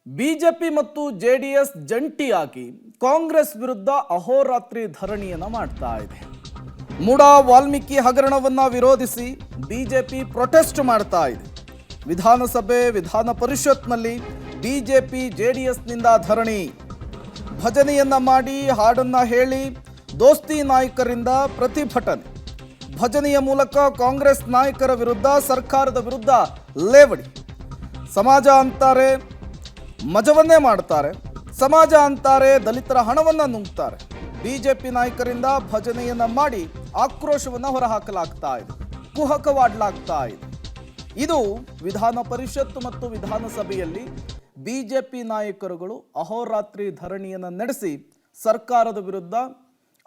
BJP ಮತ್ತು JDS ಜಂಟಿಯಾಗಿ ಕಾಂಗ್ರೆಸ್ ವಿರುದ್ಧ ಅಹೋರಾತ್ರಿ ಧರಣಿಯನ್ನ ಮಾಡ್ತಾ ಇದೆ. ಮೂಡಾ ವಾಲ್ಮೀಕಿ ಹಗರಣವನ್ನ ವಿರೋಧಿಸಿ ಬಿಜೆಪಿ ಪ್ರೊಟೆಸ್ಟ್ ಮಾಡ್ತಾ ಇದೆ. ವಿಧಾನಸಭೆ ವಿಧಾನ ಪರಿಷತ್ನಲ್ಲಿ ಬಿಜೆಪಿ ಜೆಡಿಎಸ್ನಿಂದ ಧರಣಿ, ಭಜನೆಯನ್ನ ಮಾಡಿ ಹಾಡನ್ನ ಹೇಳಿ ದೋಸ್ತಿ ನಾಯಕರಿಂದ ಪ್ರತಿಭಟನೆ. ಭಜನೆಯ ಮೂಲಕ ಕಾಂಗ್ರೆಸ್ ನಾಯಕರ ವಿರುದ್ಧ, ಸರ್ಕಾರದ ವಿರುದ್ಧ ಲೇವಡಿ. ಸಮಾಜ ಅಂತಾರೆ ಮಜವನ್ನೇ ಮಾಡ್ತಾರೆ, ಸಮಾಜ ಅಂತಾರೆ ದಲಿತರ ಹಣವನ್ನ ನುಂಗ್ತಾರೆ. ಬಿಜೆಪಿ ನಾಯಕರಿಂದ ಭಜನೆಯನ್ನ ಮಾಡಿ ಆಕ್ರೋಶವನ್ನ ಹೊರಹಾಕಲಾಗ್ತಾ ಇದೆ, ಕುಹಕವಾಡಲಾಗ್ತಾ ಇದೆ. ಇದು ವಿಧಾನ ಪರಿಷತ್ ಮತ್ತು ವಿಧಾನಸಭೆಯಲ್ಲಿ ಬಿಜೆಪಿ ನಾಯಕರುಗಳು ಅಹೋರಾತ್ರಿ ಧರಣಿಯನ್ನ ನಡೆಸಿ ಸರ್ಕಾರದ ವಿರುದ್ಧ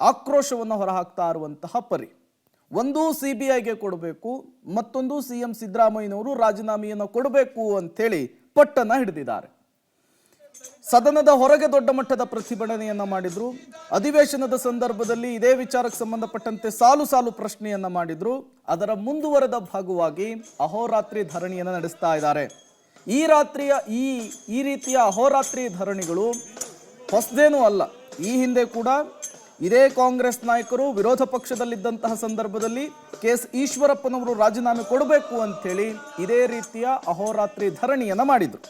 ಆಕ್ರೋಶವನ್ನು ಹೊರಹಾಕ್ತಾ ಇರುವಂತಹ ಪರಿ. ಒಂದು ಸಿಬಿಐಗೆ ಕೊಡಬೇಕು, ಮತ್ತೊಂದು ಸಿಎಂ ಸಿದ್ದರಾಮಯ್ಯನವರು ರಾಜೀನಾಮೆಯನ್ನು ಕೊಡಬೇಕು ಅಂತೇಳಿ ಪಟ್ಟನ್ನ ಹಿಡಿದಿದ್ದಾರೆ. ಸದನದ ಹೊರಗೆ ದೊಡ್ಡ ಮಟ್ಟದ ಪ್ರತಿಭಟನೆಯನ್ನ ಮಾಡಿದ್ರು. ಅಧಿವೇಶನದ ಸಂದರ್ಭದಲ್ಲಿ ಇದೇ ವಿಚಾರಕ್ಕೆ ಸಂಬಂಧಪಟ್ಟಂತೆ ಸಾಲು ಸಾಲು ಪ್ರಶ್ನೆಯನ್ನ ಮಾಡಿದ್ರು. ಅದರ ಮುಂದುವರೆದ ಭಾಗವಾಗಿ ಅಹೋರಾತ್ರಿ ಧರಣಿಯನ್ನ ನಡೆಸ್ತಾ ಇದ್ದಾರೆ. ಈ ರೀತಿಯ ಅಹೋರಾತ್ರಿ ಧರಣಿಗಳು ಹೊಸದೇನೂ ಅಲ್ಲ. ಈ ಹಿಂದೆ ಕೂಡ ಇದೇ ಕಾಂಗ್ರೆಸ್ ನಾಯಕರು ವಿರೋಧ ಪಕ್ಷದಲ್ಲಿದ್ದಂತಹ ಸಂದರ್ಭದಲ್ಲಿ ಕೆಎಸ್ ಈಶ್ವರಪ್ಪನವರು ರಾಜೀನಾಮೆ ಕೊಡಬೇಕು ಅಂತೇಳಿ ಇದೇ ರೀತಿಯ ಅಹೋರಾತ್ರಿ ಧರಣಿಯನ್ನ ಮಾಡಿದ್ರು.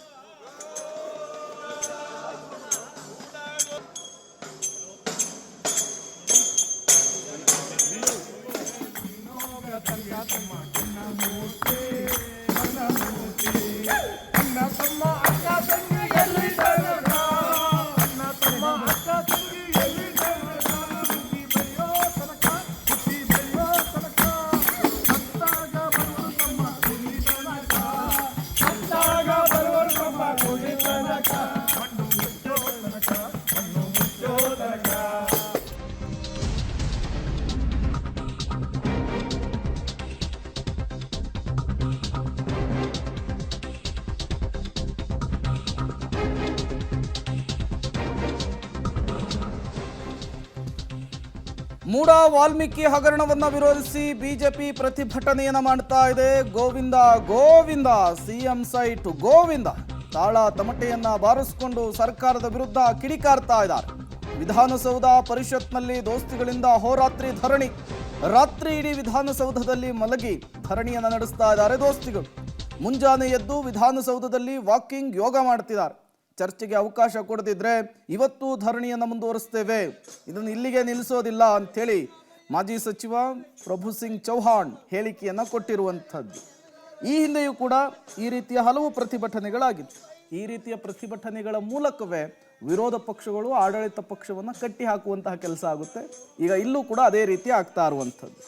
ಮೂಡಾ ವಾಲ್ಮೀಕಿ ಹಗರಣವನ್ನ ವಿರೋಧಿಸಿ ಬಿಜೆಪಿ ಪ್ರತಿಭಟನೆಯನ್ನ ಮಾಡ್ತಾ ಇದೆ. ಗೋವಿಂದ ಗೋವಿಂದ, ಸಿಎಂ ಸೈಟ್ ಗೋವಿಂದ, ತಾಳ ತಮಟೆಯನ್ನ ಬಾರಿಸಿಕೊಂಡು ಸರ್ಕಾರದ ವಿರುದ್ಧ ಕಿಡಿಕಾರ್ತಾ ಇದ್ದಾರೆ. ವಿಧಾನಸೌಧ ಪರಿಷತ್ನಲ್ಲಿ ದೋಸ್ತಿಗಳಿಂದ ಅಹೋರಾತ್ರಿ ಧರಣಿ. ರಾತ್ರಿ ಇಡೀ ವಿಧಾನಸೌಧದಲ್ಲಿ ಮಲಗಿ ಧರಣಿಯನ್ನ ನಡೆಸ್ತಾ ಇದ್ದಾರೆ ದೋಸ್ತಿಗಳು. ಮುಂಜಾನೆ ಎದ್ದು ವಿಧಾನಸೌಧದಲ್ಲಿ ವಾಕಿಂಗ್, ಯೋಗ ಮಾಡ್ತಿದ್ದಾರೆ. ಚರ್ಚೆಗೆ ಅವಕಾಶ ಕೊಡದಿದ್ರೆ ಇವತ್ತು ಧರಣಿಯನ್ನು ಮುಂದುವರಿಸ್ತೇವೆ, ಇದನ್ನು ಇಲ್ಲಿಗೆ ನಿಲ್ಲಿಸೋದಿಲ್ಲ ಅಂಥೇಳಿ ಮಾಜಿ ಸಚಿವ ಪ್ರಭು ಸಿಂಗ್ ಚೌಹಾಣ್ ಹೇಳಿಕೆಯನ್ನು ಕೊಟ್ಟಿರುವಂಥದ್ದು. ಈ ಹಿಂದೆಯೂ ಕೂಡ ಈ ರೀತಿಯ ಹಲವು ಪ್ರತಿಭಟನೆಗಳಾಗಿತ್ತು. ಈ ರೀತಿಯ ಪ್ರತಿಭಟನೆಗಳ ಮೂಲಕವೇ ವಿರೋಧ ಪಕ್ಷಗಳು ಆಡಳಿತ ಪಕ್ಷವನ್ನು ಕಟ್ಟಿ ಹಾಕುವಂತಹ ಕೆಲಸ ಆಗುತ್ತೆ. ಈಗ ಇಲ್ಲೂ ಕೂಡ ಅದೇ ರೀತಿ ಆಗ್ತಾ ಇರುವಂಥದ್ದು.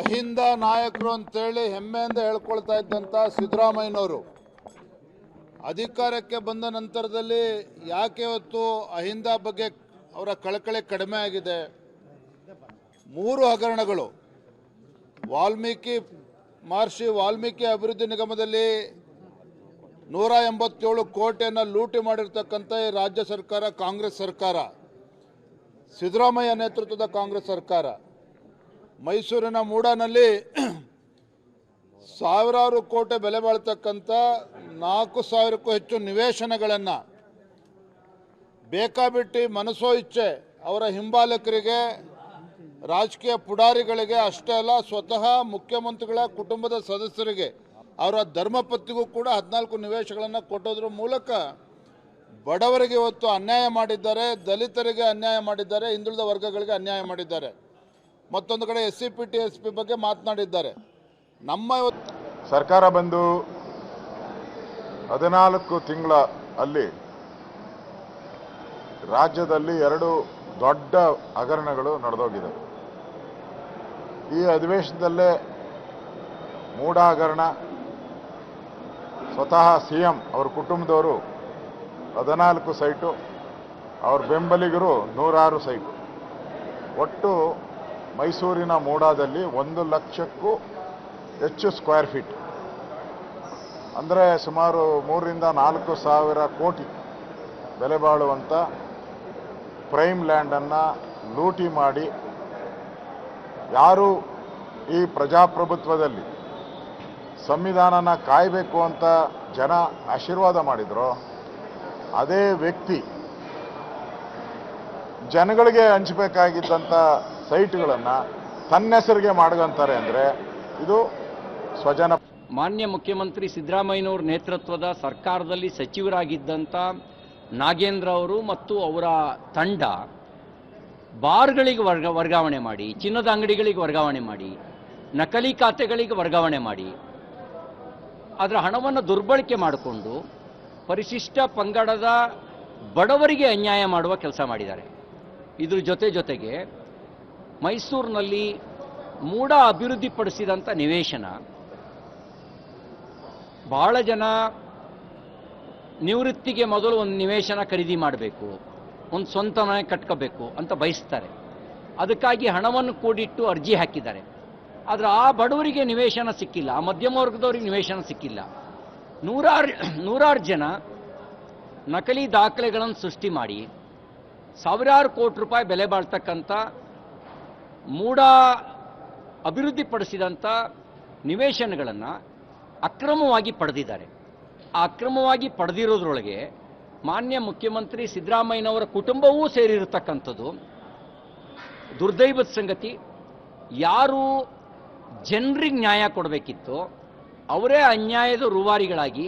ಅಹಿಂದ ನಾಯಕರು ಅಂತೇಳಿ ಹೆಮ್ಮೆಯಿಂದ ಹೇಳ್ಕೊಳ್ತಾ ಇದ್ದಂಥ ಸಿದ್ದರಾಮಯ್ಯನವರು ಅಧಿಕಾರಕ್ಕೆ ಬಂದ ನಂತರದಲ್ಲಿ ಯಾಕೆ ಇವತ್ತು ಅಹಿಂದ ಬಗ್ಗೆ ಅವರ ಕಳಕಳಿ ಕಡಿಮೆ ಆಗಿದೆ? 3 ಹಗರಣಗಳು, ಮಹರ್ಷಿ ವಾಲ್ಮೀಕಿ ಅಭಿವೃದ್ಧಿ ನಿಗಮದಲ್ಲಿ 187 ಕೋಟಿಯನ್ನು ಲೂಟಿ ಮಾಡಿರ್ತಕ್ಕಂಥ ಈ ರಾಜ್ಯ ಸರ್ಕಾರ, ಕಾಂಗ್ರೆಸ್ ಸರ್ಕಾರ, ಸಿದ್ದರಾಮಯ್ಯ ನೇತೃತ್ವದ ಕಾಂಗ್ರೆಸ್ ಸರ್ಕಾರ, ಮೈಸೂರಿನ ಮೂಡಾನಲ್ಲಿ ಸಾವಿರಾರು ಕೋಟಿ ಬೆಲೆ ಬಾಳ್ತಕ್ಕಂಥ 4,000ಕ್ಕೂ ಹೆಚ್ಚು ನಿವೇಶನಗಳನ್ನು ಬೇಕಾಬಿಟ್ಟಿ ಮನಸೋ ಇಚ್ಛೆ ಅವರ ಹಿಂಬಾಲಕರಿಗೆ, ರಾಜಕೀಯ ಪುಡಾರಿಗಳಿಗೆ ಅಷ್ಟೇ ಅಲ್ಲ, ಸ್ವತಃ ಮುಖ್ಯಮಂತ್ರಿಗಳ ಕುಟುಂಬದ ಸದಸ್ಯರಿಗೆ, ಅವರ ಧರ್ಮಪತ್ನಿಗೂ ಕೂಡ 14 ನಿವೇಶನಗಳನ್ನು ಕೊಟ್ಟೋದ್ರ ಮೂಲಕ ಬಡವರಿಗೆ ಇವತ್ತು ಅನ್ಯಾಯ ಮಾಡಿದ್ದಾರೆ, ದಲಿತರಿಗೆ ಅನ್ಯಾಯ ಮಾಡಿದ್ದಾರೆ, ಹಿಂದುಳಿದ ವರ್ಗಗಳಿಗೆ ಅನ್ಯಾಯ ಮಾಡಿದ್ದಾರೆ. ಮತ್ತೊಂದು ಕಡೆ SCP TSP ಬಗ್ಗೆ ಮಾತನಾಡಿದ್ದಾರೆ. ನಮ್ಮ ಸರ್ಕಾರ ಬಂದು 14 ತಿಂಗಳ ಅಲ್ಲಿ ರಾಜ್ಯದಲ್ಲಿ 2 ದೊಡ್ಡ ಹಗರಣಗಳು ನಡೆದೋಗಿದೆ. ಈ ಅಧಿವೇಶನದಲ್ಲೇ ಮೂಡ ಹಗರಣ ಸ್ವತಃ CM ಅವ್ರ ಕುಟುಂಬದವರು 14 ಸೈಟು, ಅವ್ರ ಬೆಂಬಲಿಗರು 106 ಸೈಟು. ಒಟ್ಟು ಮೈಸೂರಿನ ಮೂಡಾದಲ್ಲಿ 1 ಲಕ್ಷಕ್ಕೂ ಹೆಚ್ಚು ಸ್ಕ್ವೇರ್ ಫೀಟ್, ಅಂದರೆ ಸುಮಾರು 3 ರಿಂದ 4 ಸಾವಿರ ಕೋಟಿ ಬೆಲೆ ಬಾಳುವಂಥ ಪ್ರೈಮ್ ಲ್ಯಾಂಡನ್ನು ಲೂಟಿ ಮಾಡಿ, ಯಾರು ಈ ಪ್ರಜಾಪ್ರಭುತ್ವದಲ್ಲಿ ಸಂವಿಧಾನನ ಕಾಯಬೇಕು ಅಂತ ಜನ ಆಶೀರ್ವಾದ ಮಾಡಿದ್ರು, ಅದೇ ವ್ಯಕ್ತಿ ಜನಗಳಿಗೆ ಹಂಚಬೇಕಾಗಿದ್ದಂಥ ಸೈಟ್ಗಳನ್ನು ತನ್ನ ಹೆಸರಿಗೆ ಮಾಡ್ಕೊಂತಾರೆ ಅಂದರೆ ಇದು ಸ್ವಜನ. ಮಾನ್ಯ ಮುಖ್ಯಮಂತ್ರಿ ಸಿದ್ದರಾಮಯ್ಯನವ್ರ ನೇತೃತ್ವದ ಸರ್ಕಾರದಲ್ಲಿ ಸಚಿವರಾಗಿದ್ದಂಥ ನಾಗೇಂದ್ರ ಅವರು ಮತ್ತು ಅವರ ತಂಡ ಬಾರ್ಗಳಿಗೆ ವರ್ಗಾವಣೆ ಮಾಡಿ, ಚಿನ್ನದ ಅಂಗಡಿಗಳಿಗೆ ವರ್ಗಾವಣೆ ಮಾಡಿ, ನಕಲಿ ಖಾತೆಗಳಿಗೆ ವರ್ಗಾವಣೆ ಮಾಡಿ, ಅದರ ಹಣವನ್ನು ದುರ್ಬಳಕೆ ಮಾಡಿಕೊಂಡು ಪರಿಶಿಷ್ಟ ಪಂಗಡದ ಬಡವರಿಗೆ ಅನ್ಯಾಯ ಮಾಡುವ ಕೆಲಸ ಮಾಡಿದ್ದಾರೆ. ಇದ್ರ ಜೊತೆಗೆ ಮೈಸೂರಿನಲ್ಲಿ ಮೂಡ ಅಭಿವೃದ್ಧಿಪಡಿಸಿದಂಥ ನಿವೇಶನ ಬಹಳ ಜನ ನಿವೃತ್ತಿಗೆ ಮೊದಲು ಒಂದು ನಿವೇಶನ ಖರೀದಿ ಮಾಡಬೇಕು, ಒಂದು ಸ್ವಂತ ಮನೆ ಕಟ್ಕೋಬೇಕು ಅಂತ ಬಯಸ್ತಾರೆ. ಅದಕ್ಕಾಗಿ ಹಣವನ್ನು ಕೂಡಿಟ್ಟು ಅರ್ಜಿ ಹಾಕಿದ್ದಾರೆ. ಆದರೆ ಆ ಬಡವರಿಗೆ ನಿವೇಶನ ಸಿಕ್ಕಿಲ್ಲ, ಆ ಮಧ್ಯಮ ವರ್ಗದವರಿಗೆ ನಿವೇಶನ ಸಿಕ್ಕಿಲ್ಲ. ನೂರಾರು ಜನ ನಕಲಿ ದಾಖಲೆಗಳನ್ನು ಸೃಷ್ಟಿ ಮಾಡಿ ಸಾವಿರಾರು ಕೋಟಿ ರೂಪಾಯಿ ಬೆಲೆ ಬಾಳ್ತಕ್ಕಂಥ ಮೂಡ ಅಭಿವೃದ್ಧಿಪಡಿಸಿದಂಥ ನಿವೇಶನಗಳನ್ನು ಅಕ್ರಮವಾಗಿ ಪಡೆದಿದ್ದಾರೆ. ಆ ಅಕ್ರಮವಾಗಿ ಪಡೆದಿರೋದ್ರೊಳಗೆ ಮಾನ್ಯ ಮುಖ್ಯಮಂತ್ರಿ ಸಿದ್ದರಾಮಯ್ಯನವರ ಕುಟುಂಬವೂ ಸೇರಿರತಕ್ಕಂಥದ್ದು ದುರ್ದೈವದ ಸಂಗತಿ. ಯಾರು ಜನರಿಗೆ ನ್ಯಾಯ ಕೊಡಬೇಕಿತ್ತೋ ಅವರೇ ಅನ್ಯಾಯದ ರೂವಾರಿಗಳಾಗಿ,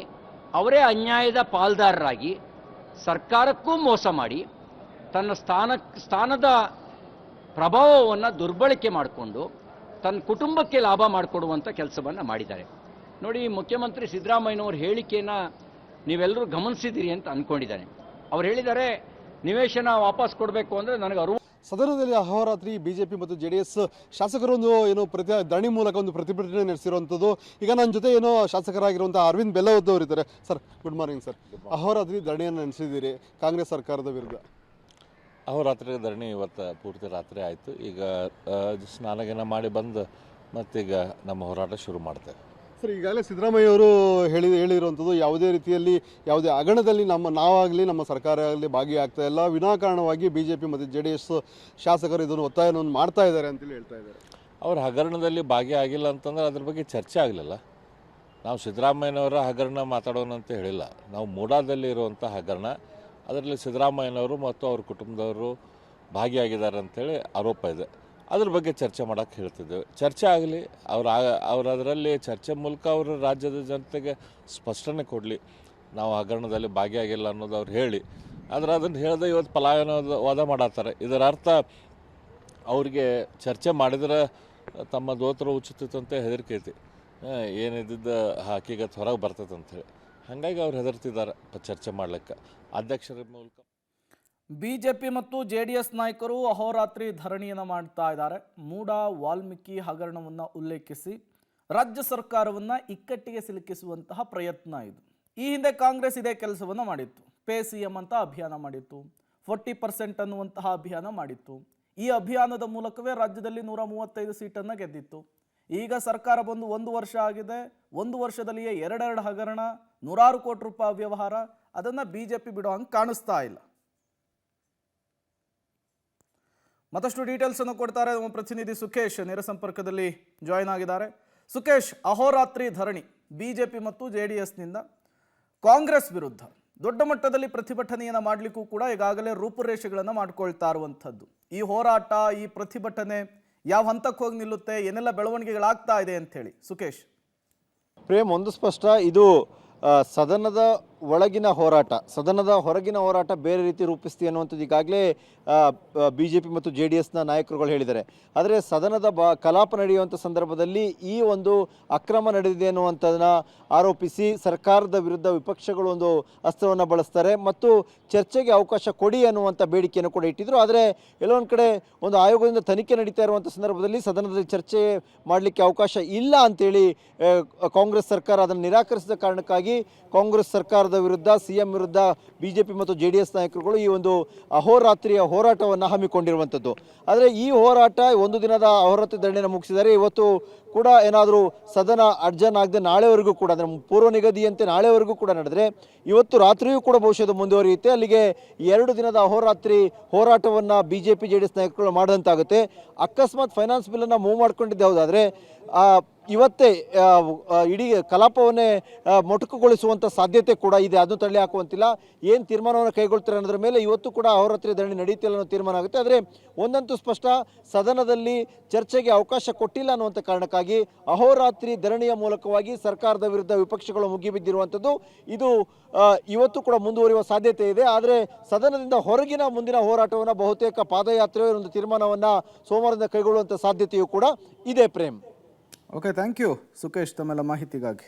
ಅವರೇ ಅನ್ಯಾಯದ ಪಾಲ್ದಾರರಾಗಿ ಸರ್ಕಾರಕ್ಕೂ ಮೋಸ ಮಾಡಿ ತನ್ನ ಸ್ಥಾನದ ಪ್ರಭಾವವನ್ನು ದುರ್ಬಳಕೆ ಮಾಡಿಕೊಂಡು ತನ್ನ ಕುಟುಂಬಕ್ಕೆ ಲಾಭ ಮಾಡಿಕೊಡುವಂಥ ಕೆಲಸವನ್ನು ಮಾಡಿದ್ದಾರೆ. ನೋಡಿ, ಮುಖ್ಯಮಂತ್ರಿ ಸಿದ್ದರಾಮಯ್ಯನವ್ರ ಹೇಳಿಕೆಯನ್ನು ನೀವೆಲ್ಲರೂ ಗಮನಿಸಿದ್ದೀರಿ ಅಂತ ಅಂದ್ಕೊಂಡಿದ್ದಾನೆ. ಅವ್ರು ಹೇಳಿದ್ದಾರೆ ನಿವೇಶನ ವಾಪಸ್ ಕೊಡಬೇಕು ಅಂದರೆ ನನಗೆ ಸದನದಲ್ಲಿ ಅಹೋರಾತ್ರಿ ಬಿಜೆಪಿ ಮತ್ತು JDS ಶಾಸಕರೊಂದು ಏನು ಧರಣಿ ಮೂಲಕ ಒಂದು ಪ್ರತಿಭಟನೆ ನಡೆಸಿರುವಂಥದ್ದು. ಈಗ ನನ್ನ ಜೊತೆ ಏನೋ ಶಾಸಕರಾಗಿರುವಂಥ ಅರವಿಂದ್ ಬೆಲ್ಲವದ್ದು ಅವರು ಇದ್ದಾರೆ. Sir, good morning sir. ಅಹೋರಾತ್ರಿ ಧರಣಿಯನ್ನು ನಡೆಸಿದ್ದೀರಿ ಕಾಂಗ್ರೆಸ್ ಸರ್ಕಾರದ ವಿರುದ್ಧ. ಅಹೋರಾತ್ರಿ ಧರಣಿ ಇವತ್ತು ಪೂರ್ತಿ ರಾತ್ರಿ ಆಯಿತು. ಈಗ ಸ್ನಾನಗೇನ ಮಾಡಿ ಬಂದು ಮತ್ತೀಗ ನಮ್ಮ ಹೋರಾಟ ಶುರು ಮಾಡ್ತೇವೆ. ಸರ್, ಈಗಾಗಲೇ ಸಿದ್ದರಾಮಯ್ಯ ಅವರು ಹೇಳಿರುವಂಥದ್ದು ಯಾವುದೇ ರೀತಿಯಲ್ಲಿ ಯಾವುದೇ ಹಗರಣದಲ್ಲಿ ನಾವಾಗಲಿ ನಮ್ಮ ಸರ್ಕಾರ ಆಗಲಿ ಭಾಗಿಯಾಗ್ತಾ ಇಲ್ಲ, ವಿನಾಕಾರಣವಾಗಿ BJP ಮತ್ತು JDS ಶಾಸಕರು ಇದನ್ನು ಒತ್ತಾಯವನ್ನು ಮಾಡ್ತಾ ಇದ್ದಾರೆ ಅಂತೇಳಿ ಹೇಳ್ತಾ ಇದ್ದಾರೆ. ಅವ್ರ ಹಗರಣದಲ್ಲಿ ಭಾಗಿಯಾಗಿಲ್ಲ ಅಂತಂದ್ರೆ ಅದ್ರ ಬಗ್ಗೆ ಚರ್ಚೆ ಆಗಲಿಲ್ಲ. ನಾವು ಸಿದ್ದರಾಮಯ್ಯನವರ ಹಗರಣ ಮಾತಾಡೋಣ ಅಂತ ಹೇಳಿಲ್ಲ. ನಾವು ಮೂಡಾದಲ್ಲಿ ಇರುವಂಥ ಹಗರಣ, ಅದರಲ್ಲಿ ಸಿದ್ದರಾಮಯ್ಯನವರು ಮತ್ತು ಅವ್ರ ಕುಟುಂಬದವರು ಭಾಗಿಯಾಗಿದ್ದಾರೆ ಅಂಥೇಳಿ ಆರೋಪ ಇದೆ. ಅದ್ರ ಬಗ್ಗೆ ಚರ್ಚೆ ಮಾಡೋಕ್ಕೆ ಹೇಳ್ತಿದ್ದೇವೆ. ಚರ್ಚೆ ಆಗಲಿ, ಅವ್ರು ಅದರಲ್ಲಿ ಚರ್ಚೆ ಮೂಲಕ ಅವರು ರಾಜ್ಯದ ಜನತೆಗೆ ಸ್ಪಷ್ಟನೆ ಕೊಡಲಿ, ನಾವು ಹಗರಣದಲ್ಲಿ ಭಾಗಿಯಾಗಿಲ್ಲ ಅನ್ನೋದು ಅವ್ರು ಹೇಳಿ. ಆದರೆ ಅದನ್ನು ಹೇಳದೆ ಇವತ್ತು ಪಲಾಯನವಾದ ಮಾಡತ್ತಾರೆ. ಇದರ ಅರ್ಥ ಅವ್ರಿಗೆ ಚರ್ಚೆ ಮಾಡಿದ್ರೆ ತಮ್ಮ ದೋತ್ರ ಉಚಿತಂತೆ ಹೆದರಿಕೆ ಐತಿ, ಏನಿದ್ದ ಹಕ್ಕಿಗತ್ತು ಹೊರಗೆ ಬರ್ತೈತೆ ಅಂಥೇಳಿ. ಹಾಗಾಗಿ ಅವ್ರು ಹೆದರ್ತಿದ್ದಾರೆ ಚರ್ಚೆ ಮಾಡ್ಲಿಕ್ಕೆ ಅಧ್ಯಕ್ಷರ ಮೂಲಕ. ಬಿಜೆಪಿ ಮತ್ತು JDS ನಾಯಕರು ಅಹೋರಾತ್ರಿ ಧರಣಿಯನ್ನು ಮಾಡ್ತಾ ಇದ್ದಾರೆ. ಮೂಡ ವಾಲ್ಮೀಕಿ ಹಗರಣವನ್ನು ಉಲ್ಲೇಖಿಸಿ ರಾಜ್ಯ ಸರ್ಕಾರವನ್ನು ಇಕ್ಕಟ್ಟಿಗೆ ಸಿಲುಕಿಸುವಂತಹ ಪ್ರಯತ್ನ ಇದು. ಈ ಹಿಂದೆ ಕಾಂಗ್ರೆಸ್ ಇದೇ ಕೆಲಸವನ್ನು ಮಾಡಿತ್ತು. ಪೇ CM ಅಂತ ಅಭಿಯಾನ ಮಾಡಿತ್ತು, 40% ಅನ್ನುವಂತಹ ಅಭಿಯಾನ ಮಾಡಿತ್ತು. ಈ ಅಭಿಯಾನದ ಮೂಲಕವೇ ರಾಜ್ಯದಲ್ಲಿ 135 ಸೀಟನ್ನು ಗೆದ್ದಿತ್ತು. ಈಗ ಸರ್ಕಾರ ಬಂದು 1 ವರ್ಷ ಆಗಿದೆ. 1 ವರ್ಷದಲ್ಲಿಯೇ 2 ಹಗರಣ, 100 ಕೋಟಿ ರೂಪಾಯಿ ವ್ಯವಹಾರ, ಅದನ್ನು BJP ಬಿಡೋ ಹಂಗೆ ಕಾಣಿಸ್ತಾ ಇಲ್ಲ. ಮತ್ತಷ್ಟು ಡೀಟೇಲ್ಸ್ ಅನ್ನು ಕೊಡ್ತಾರೆ ನಮ್ಮ ಪ್ರತಿನಿಧಿ ಸುಖೇಶ್, ನೇರ ಸಂಪರ್ಕದಲ್ಲಿ ಜಾಯಿನ್ ಆಗಿದ್ದಾರೆ. ಸುಖೇಶ್, ಅಹೋರಾತ್ರಿ ಧರಣಿ BJP ಮತ್ತು JDSನಿಂದ ಕಾಂಗ್ರೆಸ್ ವಿರುದ್ಧ ದೊಡ್ಡ ಮಟ್ಟದಲ್ಲಿ ಪ್ರತಿಭಟನೆಯನ್ನು ಮಾಡಲಿಕ್ಕೂ ಕೂಡ ಈಗಾಗಲೇ ರೂಪುರೇಷೆಗಳನ್ನು ಮಾಡ್ಕೊಳ್ತಾ ಇರುವಂಥದ್ದು. ಈ ಹೋರಾಟ, ಈ ಪ್ರತಿಭಟನೆ ಯಾವ ಹಂತಕ್ಕೆ ಹೋಗಿ ನಿಲ್ಲುತ್ತೆ, ಏನೆಲ್ಲ ಬೆಳವಣಿಗೆಗಳಾಗ್ತಾ ಇದೆ ಅಂತ ಹೇಳಿ ಸುಖೇಶ್? ಪ್ರೇಮ್, ಒಂದು ಸ್ಪಷ್ಟ, ಇದು ಸದನದ ಒಳಗಿನ ಹೋರಾಟ, ಸದನದ ಹೊರಗಿನ ಹೋರಾಟ ಬೇರೆ ರೀತಿ ರೂಪಿಸ್ತೀವಿ ಅನ್ನುವಂಥದ್ದು ಈಗಾಗಲೇ BJP ಮತ್ತು JDSನ ನಾಯಕರುಗಳು ಹೇಳಿದ್ದಾರೆ. ಆದರೆ ಸದನದ ಕಲಾಪ ನಡೆಯುವಂಥ ಸಂದರ್ಭದಲ್ಲಿ ಈ ಒಂದು ಅಕ್ರಮ ನಡೆದಿದೆ ಅನ್ನುವಂಥದ್ದನ್ನ ಆರೋಪಿಸಿ ಸರ್ಕಾರದ ವಿರುದ್ಧ ವಿಪಕ್ಷಗಳು ಒಂದು ಅಸ್ತ್ರವನ್ನು ಬಳಸ್ತಾರೆ ಮತ್ತು ಚರ್ಚೆಗೆ ಅವಕಾಶ ಕೊಡಿ ಅನ್ನುವಂಥ ಬೇಡಿಕೆಯನ್ನು ಕೂಡ ಇಟ್ಟಿದ್ರು. ಆದರೆ ಎಲ್ಲೊಂದು ಕಡೆ ಒಂದು ಆಯೋಗದಿಂದ ತನಿಖೆ ನಡೀತಾ ಇರುವಂಥ ಸಂದರ್ಭದಲ್ಲಿ ಸದನದಲ್ಲಿ ಚರ್ಚೆ ಮಾಡಲಿಕ್ಕೆ ಅವಕಾಶ ಇಲ್ಲ ಅಂತೇಳಿ ಕಾಂಗ್ರೆಸ್ ಸರ್ಕಾರ ಅದನ್ನು ನಿರಾಕರಿಸಿದ ಕಾರಣಕ್ಕಾಗಿ ಕಾಂಗ್ರೆಸ್ ಸರ್ಕಾರದ ವಿರುದ್ಧ CM ವಿರುದ್ಧ BJP ಮತ್ತು JDS ನಾಯಕರುಗಳು ಈ ಒಂದು ಅಹೋರಾತ್ರಿಯ ಹೋರಾಟವನ್ನು ಹಮ್ಮಿಕೊಂಡಿರುವಂಥದ್ದು. ಆದರೆ ಈ ಹೋರಾಟ ಒಂದು ದಿನದ ಅಹೋರಾತ್ರಿ ಧರಣಿಯನ್ನು ಮುಗಿಸಿದ್ದಾರೆ. ಇವತ್ತು ಕೂಡ ಏನಾದರೂ ಸದನ ಅಡ್ಜರ್ನ್ ಆಗದೆ ನಾಳೆವರೆಗೂ ಕೂಡ, ಅಂದರೆ ಪೂರ್ವ ನಿಗದಿಯಂತೆ ನಾಳೆವರೆಗೂ ಕೂಡ ನಡೆದರೆ ಇವತ್ತು ರಾತ್ರಿಯೂ ಕೂಡ ಬಹುಶಃ ಇದು ಮುಂದುವರಿಯುತ್ತೆ. ಅಲ್ಲಿಗೆ 2 ದಿನದ ಅಹೋರಾತ್ರಿ ಹೋರಾಟವನ್ನು BJP JDS ನಾಯಕರುಗಳು ಮಾಡಿದಂತಾಗುತ್ತೆ. ಅಕಸ್ಮಾತ್ ಫೈನಾನ್ಸ್ ಬಿಲ್ಲನ್ನು ಮೂವ್ ಮಾಡ್ಕೊಂಡಿದ್ದೆ ಹೌದಾದರೆ ಇವತ್ತೇ ಇಡೀ ಕಲಾಪವನ್ನೇ ಮೊಟಕುಗೊಳಿಸುವಂಥ ಸಾಧ್ಯತೆ ಕೂಡ ಇದೆ. ಅದನ್ನು ತಳ್ಳಿ ಹಾಕುವಂತಿಲ್ಲ. ಏನು ತೀರ್ಮಾನವನ್ನು ಕೈಗೊಳ್ತಾರೆ ಅನ್ನೋದ್ರ ಮೇಲೆ ಇವತ್ತು ಕೂಡ ಅಹೋರಾತ್ರಿ ಧರಣಿ ನಡೀತಿಲ್ಲ ಅನ್ನೋ ತೀರ್ಮಾನ ಆಗುತ್ತೆ. ಆದರೆ ಒಂದಂತೂ ಸ್ಪಷ್ಟ, ಸದನದಲ್ಲಿ ಚರ್ಚೆಗೆ ಅವಕಾಶ ಕೊಟ್ಟಿಲ್ಲ ಅನ್ನುವಂಥ ಕಾರಣಕ್ಕಾಗಿ ಅಹೋರಾತ್ರಿ ಧರಣಿಯ ಮೂಲಕವಾಗಿ ಸರ್ಕಾರದ ವಿರುದ್ಧ ವಿಪಕ್ಷಗಳು ಮುಗಿಬಿದ್ದಿರುವಂಥದ್ದು. ಇದು ಇವತ್ತು ಕೂಡ ಮುಂದುವರಿಯುವ ಸಾಧ್ಯತೆ ಇದೆ. ಆದರೆ ಸದನದಿಂದ ಹೊರಗಿನ ಮುಂದಿನ ಹೋರಾಟವನ್ನು ಬಹುತೇಕ ಪಾದಯಾತ್ರೆ ಒಂದು ತೀರ್ಮಾನವನ್ನು ಸೋಮವಾರದಿಂದ ಕೈಗೊಳ್ಳುವಂಥ ಸಾಧ್ಯತೆಯೂ ಕೂಡ ಇದೆ. Prem. Okay, thank you Sukhesh ತಮ್ಮೆಲ್ಲ ಮಾಹಿತಿಗಾಗಿ.